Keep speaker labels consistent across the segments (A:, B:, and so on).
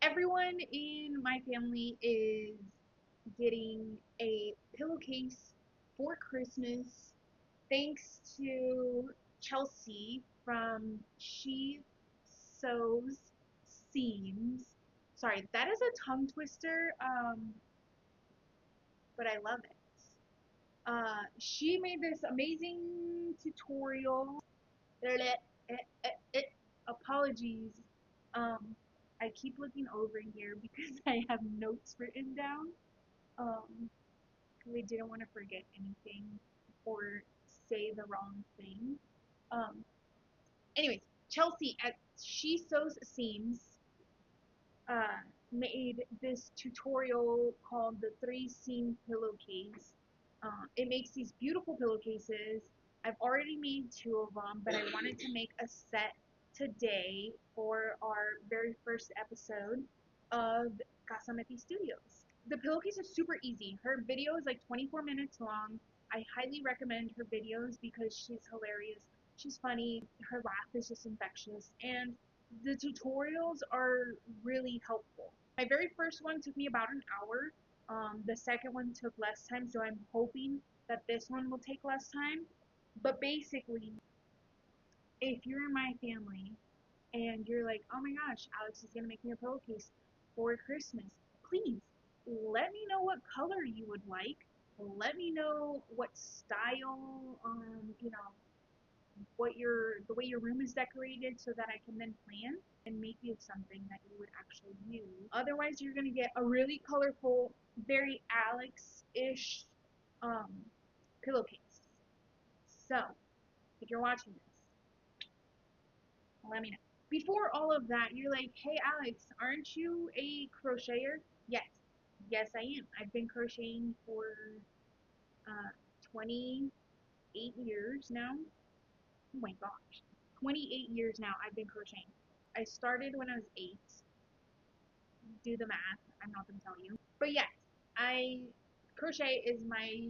A: Everyone in my family is getting a pillowcase for Christmas thanks to Chelsea from She Sews Seams. Sorry, that is a tongue twister, but I love it. She made this amazing tutorial. Apologies. Um, I keep looking over here because I have notes written down. Because I didn't want to forget anything or say the wrong thing. Um, anyways, Chelsea at She Sews Seams uh, made this tutorial called the 3-Seam Pillowcase. It makes these beautiful pillowcases. I've already made 2 of them, but I wanted to make a set today for our very first episode of Casa Metí Studios. The pillowcase is super easy. Her video is like 24 minutes long. I highly recommend her videos because she's hilarious. She's funny. Her laugh is just infectious. And the tutorials are really helpful. My very first one took me about an hour. The second one took less time, so I'm hoping that this one will take less time. But basically, if you're in my family and you're like, oh my gosh, Alex is going to make me a pillowcase for Christmas, please let me know what color you would like. Let me know what style, the way your room is decorated so that I can then plan and make you something that you would actually use. Otherwise, you're going to get a really colorful, very Alex-ish pillowcase. So, if you're watching this, let me know. Before all of that, you're like, hey Alex, aren't you a crocheter? Yes. Yes, I am. I've been crocheting for 28 years now. Oh my gosh. 28 years now I've been crocheting. I started when I was 8. Do the math. I'm not going to tell you. But yes, crochet is my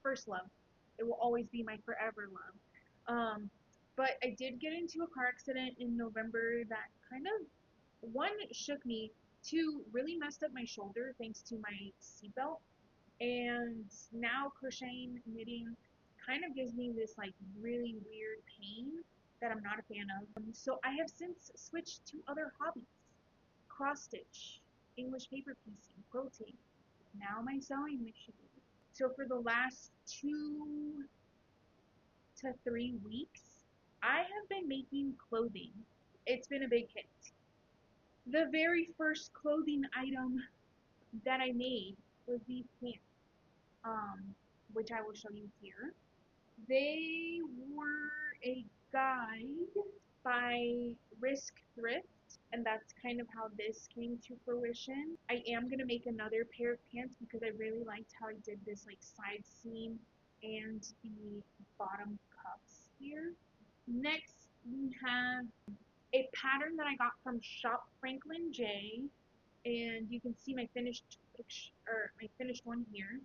A: first love. It will always be my forever love. But I did get into a car accident in November that kind of, 1, shook me, 2, really messed up my shoulder thanks to my seatbelt. And now crocheting, knitting, kind of gives me this like really weird pain that I'm not a fan of. So I have since switched to other hobbies. Cross stitch, English paper piecing, quilting, now my sewing machine. So for the last 2 to 3 weeks, I have been making clothing. It's been a big hit. The very first clothing item that I made was these pants, which I will show you here. They were a guide by Risk Thrift, and that's kind of how this came to fruition. I am going to make another pair of pants because I really liked how I did this like side seam and the bottom cuffs here. Next, we have a pattern that I got from Shop Franklin J, and you can see my finished one here.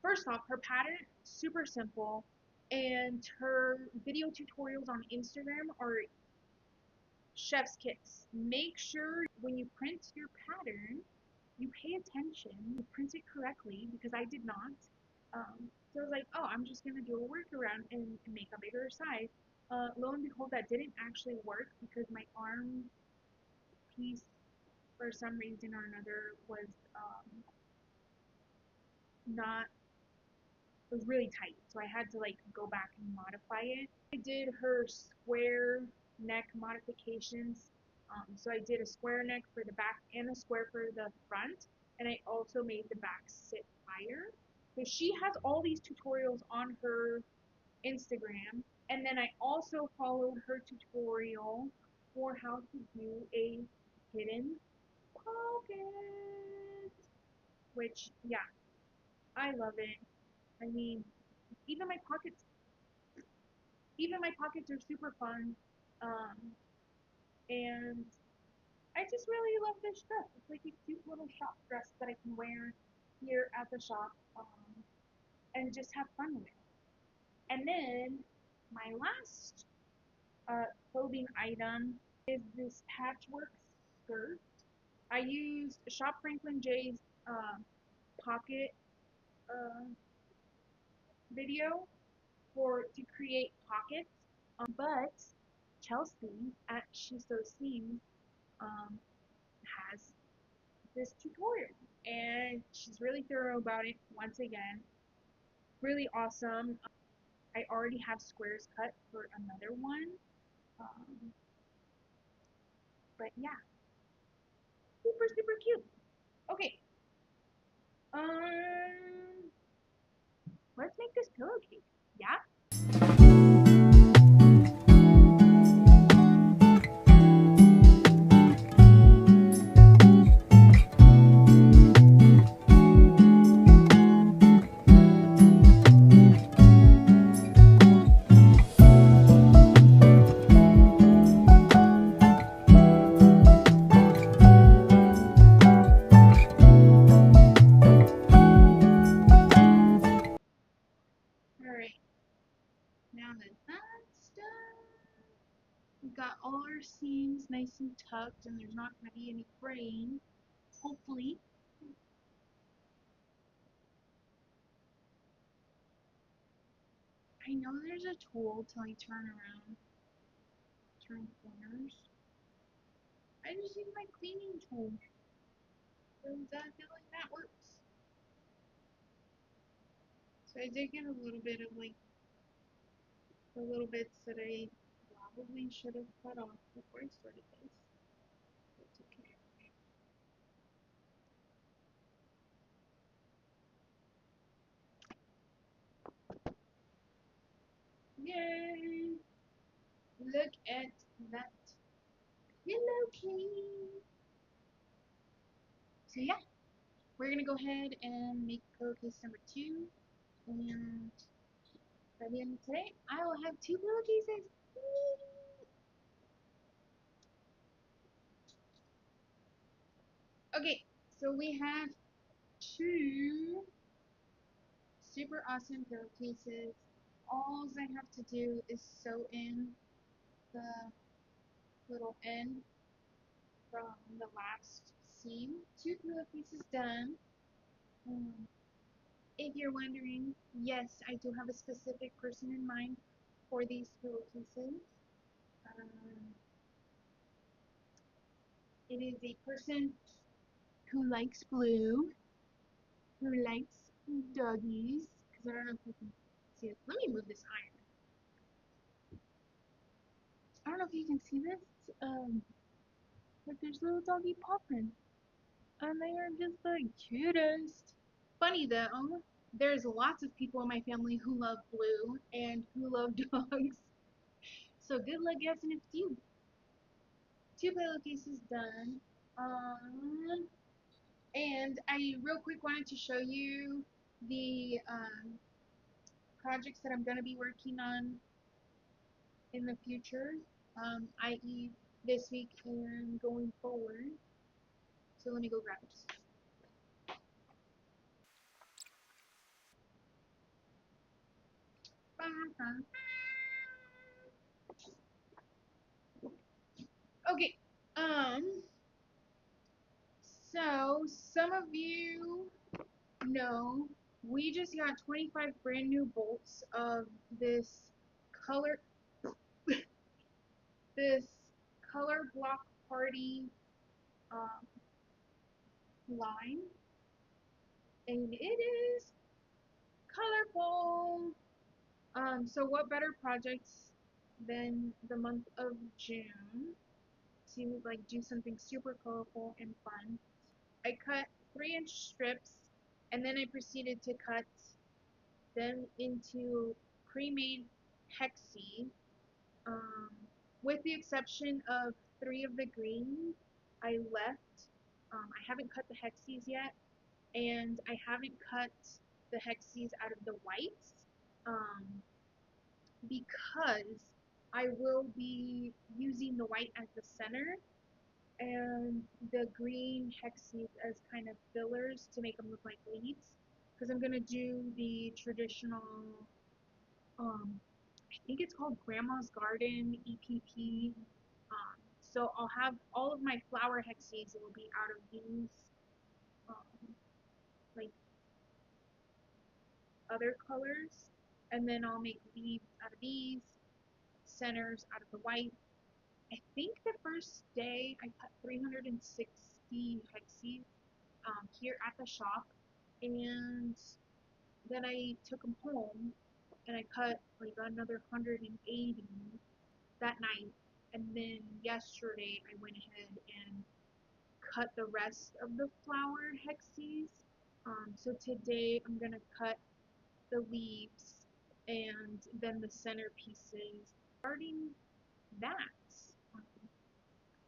A: First off, her pattern super simple, and her video tutorials on Instagram are chef's kiss. Make sure when you print your pattern, you pay attention, you print it correctly, because I did not. So I was like, oh, I'm just going to do a workaround and make a bigger size. Lo and behold, that didn't actually work because my arm piece, for some reason or another, was not, it was really tight. So I had to like go back and modify it. I did her square neck modifications. So I did a square neck for the back and a square for the front, and I also made the back sit higher. So she has all these tutorials on her Instagram, and then I also followed her tutorial for how to do a hidden pocket, which, yeah, I love it. I mean, even my pockets, even my pockets are super fun, and I just really love this dress. It's like a cute little shop dress that I can wear here at the shop, and just have fun with. And then my last clothing item is this patchwork skirt. I used Shop Franklin J's uh, pocket uh, video to create pockets. But Chelsea at She Sews Seams um, has this tutorial, and she's really thorough about it. Once again, really awesome. I already have squares cut for another one, um, but yeah, super super cute. Okay, um, let's make this pillowcase. Yeah. All right. Now that that's done, we've got all our seams nice and tucked, and there's not going to be any fraying. Hopefully. I know there's a tool to like turn around, turn corners. I just use my cleaning tool. Does that feel like that works? So I did get a little bit of like the little bits that I probably should have cut off before I started this. It's okay. Yay! Look at that pillowcase. So yeah, we're gonna go ahead and make pillowcase number 2, and by the end of today, I will have 2 pillowcases. Okay, so we have 2 super awesome pillowcases. All I have to do is sew in the little end from the last seam. 2 pillowcases done. Um, if you're wondering, yes, I do have a specific person in mind for these pillowcases. Um, it is a person who likes blue, who likes doggies, because I don't know if you can see it. Let me move this iron. I don't know if you can see this, but there's little doggy paw prints, and they are just the cutest. Funny though, there's lots of people in my family who love blue and who love dogs. So good luck guessing if it's you. 2 pillowcases done. And I real quick wanted to show you the projects that I'm going to be working on in the future, i.e. this week and going forward. So let me go grab it. Okay, so some of you know we just got 25 brand new bolts of color, this color block party um, line, and it is colorful. So what better projects than the month of June to like do something super colorful and fun? I cut 3-inch strips, and then I proceeded to cut them into pre-made hexi. Um, with the exception of 3 of the greens, I left. I haven't cut the hexis yet, and I haven't cut the hexis out of the whites, um, because I will be using the white as the center and the green hexes as kind of fillers to make them look like leaves, because I'm going to do the traditional, I think it's called Grandma's Garden EPP So I'll have all of my flower hexes will be out of these like other colors, and then I'll make leaves out of these, centers out of the white. I think the first day I cut 360 hexes here at the shop, and then I took them home and I cut like another 180 that night. And then yesterday I went ahead and cut the rest of the flower hexes. So today I'm gonna cut the leaves and then the center pieces. Starting that, um,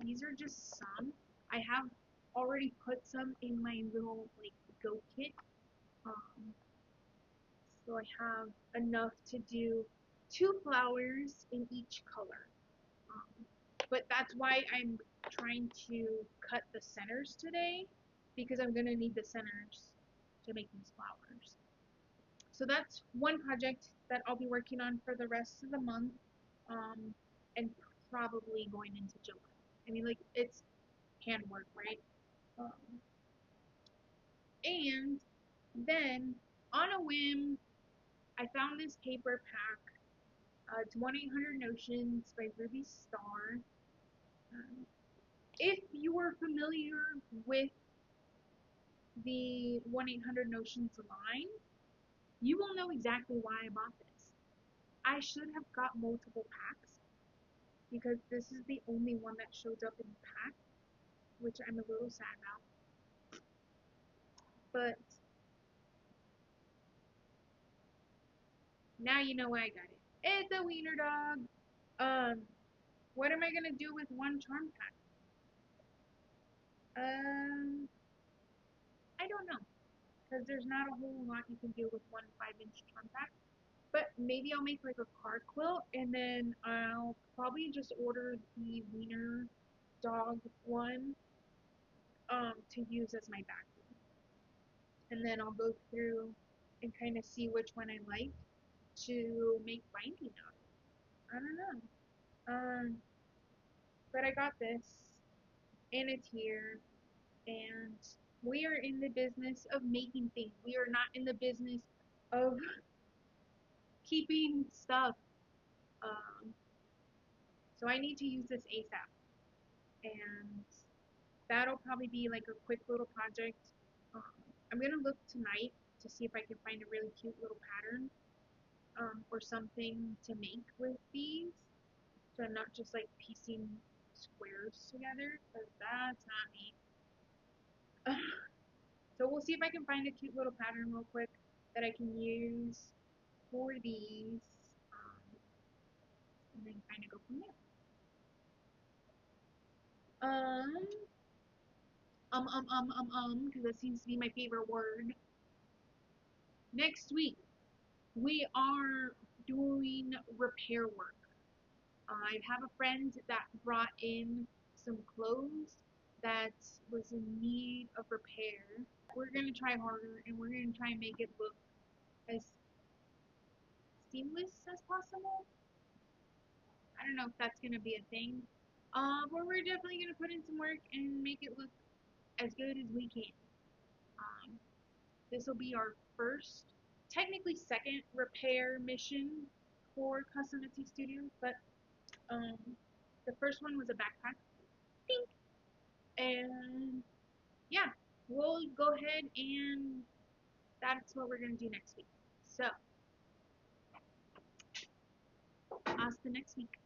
A: these are just some. I have already put some in my little like go kit. Um, so I have enough to do 2 flowers in each color. But that's why I'm trying to cut the centers today, because I'm going to need the centers to make these flowers. So that's one project that I'll be working on for the rest of the month, and probably going into July. I mean, like, it's handwork, right? And then, on a whim, I found this paper pack. It's 1-800-NOTIONS by Ruby Star. If you are familiar with the 1-800-NOTIONS line, you will know exactly why I bought this. I should have got multiple packs, because this is the only one that shows up in the pack, which I'm a little sad about. But now you know why I got it. It's a wiener dog. What am I gonna do with one charm pack? I don't know, because there's not a whole lot you can do with one 5-inch charm pack. But maybe I'll make like a card quilt, and then I'll probably just order the wiener dog one to use as my background. And then I'll go through and kind of see which one I like to make binding out of. I don't know. But I got this, and it's here, and we are in the business of making things. We are not in the business of keeping stuff. Um, so I need to use this ASAP, and that'll probably be like a quick little project. Um, I'm gonna look tonight to see if I can find a really cute little pattern, or something to make with these, so I'm not just like piecing squares together, because that's not me. So we'll see if I can find a cute little pattern real quick that I can use for these, and then kind of go from there. Because that seems to be my favorite word. Next week, we are doing repair work. I have a friend that brought in some clothes that was in need of repair. We're going to try harder, and we're going to try and make it look as seamless as possible. I don't know if that's going to be a thing. But we're definitely going to put in some work and make it look as good as we can. This will be our first, technically second repair mission for Casa Metí Studio, but the first one was a backpack. Pink. And yeah, we'll go ahead and that's what we're going to do next week. So, hasta next week.